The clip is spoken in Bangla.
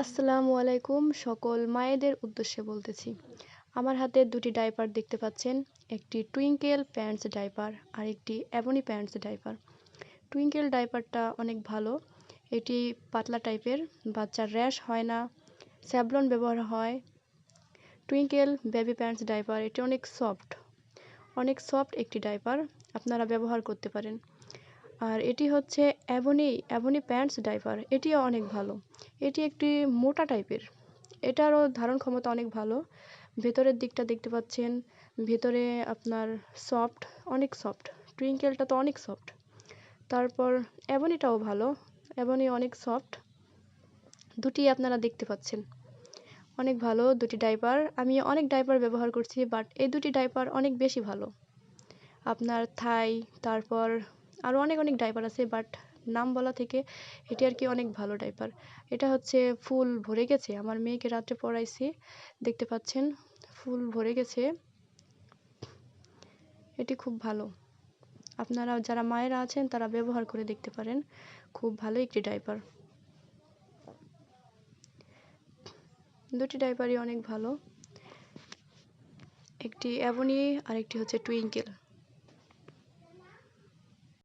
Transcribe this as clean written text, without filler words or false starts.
আসসালামু আলাইকুম সকল মায়েদের উদ্দেশ্যে বলতেছি। আমার হাতে দুটি ডাইপার দেখতে পাচ্ছেন। একটি টুইঙ্কেল প্যান্টস ডাইপার আর একটি অ্যাবনি প্যান্টস ডাইপার। টুইঙ্কেল ডাইপারটা অনেক ভালো। এটি পাতলা টাইপের, বাচ্চার র্যাশ হয় না, স্যাভলন ব্যবহার হয়। টুইঙ্কেল বেবি প্যান্টস ডাইপার এটি অনেক সফট একটি ডাইপার, আপনারা ব্যবহার করতে পারেন। আর এটি হচ্ছে অ্যাবনি প্যান্টস ডাইপার, এটিও অনেক ভালো। এটি একটি মোটা টাইপের, এটারও ধারণ ক্ষমতা অনেক ভালো। ভেতরের দিকটা দেখতে পাচ্ছেন, ভেতরে আপনার সফট, অনেক সফট। টুইঙ্কেলটা তো অনেক সফট। তারপর অ্যাবনিটাও ভালো, অ্যাবনি অনেক সফট। দুটি আপনারা দেখতে পাচ্ছেন, অনেক ভালো দুটি ডাইপার। আমি অনেক ডাইপার ব্যবহার করছি, বাট এই দুটি ডাইপার অনেক বেশি ভালো। আপনার থাই, তারপর আরও অনেক ডাইপার আছে, বাট নাম বলা থেকে এটি আর কি অনেক ভালো ডাইপার। এটা হচ্ছে ফুল ভরে গেছে, আমার মেয়েকে রাত্রে পড়াইছি, দেখতে পাচ্ছেন ফুল ভরে গেছে। এটি খুব ভালো, আপনারা যারা মায়েরা আছেন তারা ব্যবহার করে দেখতে পারেন, খুব ভালো একটি ডাইপার। দুটি ডাইপারই অনেক ভালো, একটি অ্যাবনি আর একটি হচ্ছে টুইঙ্কেল।